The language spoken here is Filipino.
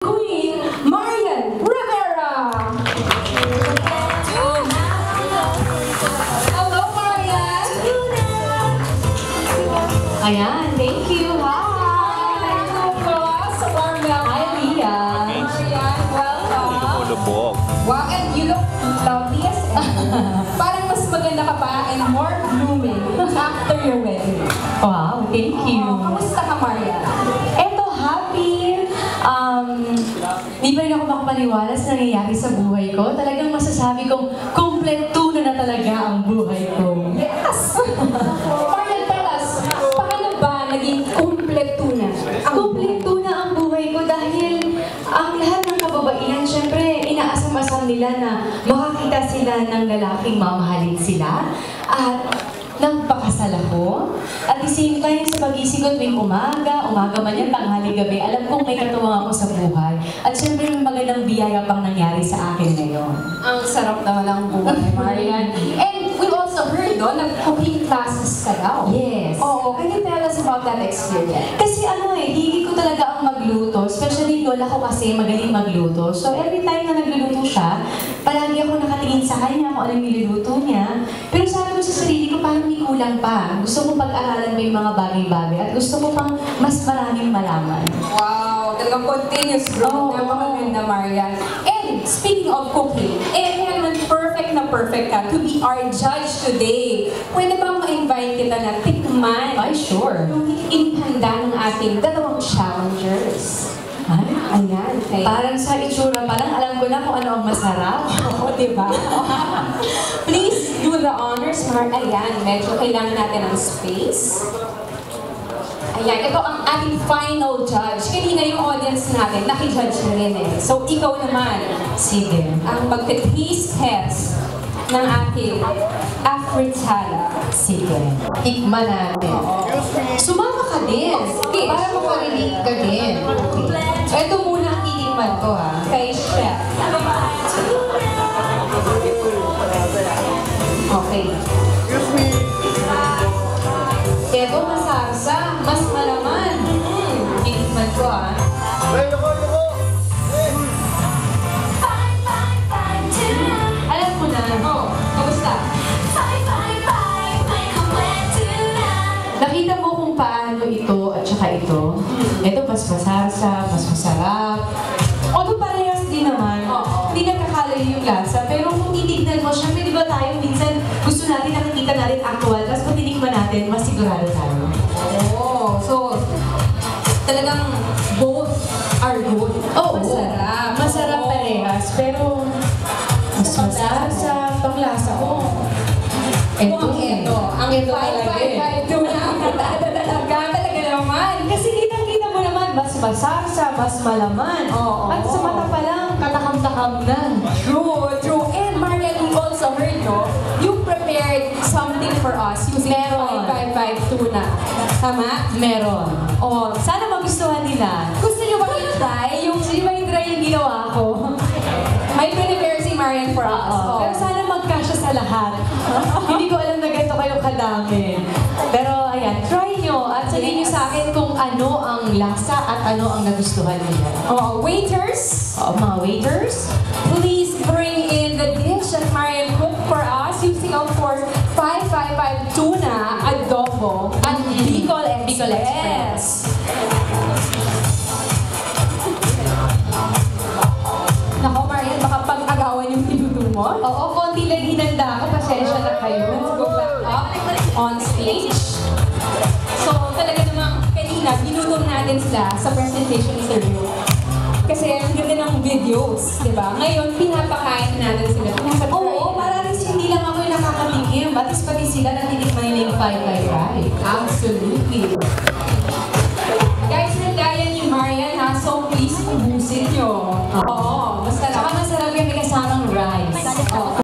Queen Marian Rivera! Hello, Marian! Ayan, thank you. Hi! Hi, Leah. Marian, welcome! Wow, and you look lovely as ever. Parang mas maganda ka pa and more blooming after your wedding. Wow, thank you. Kamusta ka, Marian? Eto, happy. Di pa rin ako makapaniwala sa nangyayari sa buhay ko. Talagang masasabi kong kumpleto na talaga ang buhay ko. Yes! Marian, palas, paano ba naging kumpleto na? Kumpleto na ang buhay ko dahil ang lahat ng kababaihan, syempre, inaasam-asam nila na makakita sila ng lalaking mamahalin sila at nagpakasal ako. At the same time, sa pagising ko tuwing umaga man yan, tanghali gabi, alam kong may katuwang ako sa buhay. At syempre, may magandang biyaya pang nangyari sa akin ngayon. Ang sarap naman ang buhay, Marian. And we also heard, no, nag-cooking classes ka daw. Yes. Oo, can you tell us about that experience? Kasi hili ko talaga ang magluto. Especially lola ko kasi magaling magluto. So every time na nagluluto siya, palagi ako nakatingin sa kanya kung anong niluluto niya. Pero sabi ko sa sarili ko, parang may kulang pa. Gusto ko pag-aralan pa yung mga bagay-bagay at gusto ko pang mas maraming malaman. Wow, talagang continuous growth. Napakaganda, Marian. And speaking of cooking, kaya naman perfect na perfect ka to be our judge today. Pwede bang ma-invite kita na tikman? Ay, sure. Yung inihanda ng ating dalawang challengers. Ay, Ayan, kaya. parang sa itsura pa lang, alam ko na kung ano ang masarap. Oo, diba? Please do the honors, Mar. Ayan, medyo kailangan natin ng space. Ayan, ito ang ating final judge. Kanina yung audience natin, nakijudge na rin eh. So, ikaw naman, Sige. ang magte-taste test ng ating Afritala. Sige. Tikman natin. Sumama ka din. Sige. Para makarelate ka din. Okay. Ito muna ang titikman ko, ha. Kay Chef. Okay. Ito masarsa, mas malaman. Titikman ko, ha. Alam mo na. Oh, kamusta? Nakita mo kung paano ito at saka ito. Ito mas masarsa, mas masarap. Although parehas din naman. Hindi nagkakalayo yung lasa. Pero kung titignan mo, syempre di ba tayo minsan gusto natin nakikita natin actual. Tapos kung tinikman natin, mas sigurado tayo. Oh, so, talagang both are good. Oo. Masarap. Masarap Oo. parehas. Pero mas masarsa panglasa ko. Ang ito talaga eh. Ito na ang talaga naman. Kasi kitang-kita mo naman, mas masarsa, mas malaman. Oo. At sa mata pa lang, katakam-takam na. True, true. And Marian, we also heard, no, you prepared something for us using Meron. 555 tuna. Tama? Meron. Oh, Sana magustuhan nila. gusto niyo bang i-try? Hindi ba i-try yung ginawa ko? May prepare si Marian for us. Oh. Pero sana magkasya sa lahat. Hindi ko alam na ganito kayong kadami. Pero ayan, try nyo at sabihin nyo sa akin kung ano ang lasa at ano ang nagustuhan nila. Oh, waiters, Mga waiters, please bring in the dish that Marian cooked for us using, of course, 555 tuna, adobo, at Bicol Express. Nako, Marian, baka pag-agawan yung pinuto mo. oo, konti lang hinanda ko. Pasensya na kayo. Let's go back up on stage. So, talaga namang kanina, binutom natin sila sa presentation interview. Kasi ang ganda ng videos, di ba? Ngayon, pinapakain natin sila. Oo, paralis hindi lang ako yung nakakatikim. Batis pati sila natitikman nila yung 555. Absolutely. Guys, nagaya ni Marian ha, so please ubusin nyo. Oo.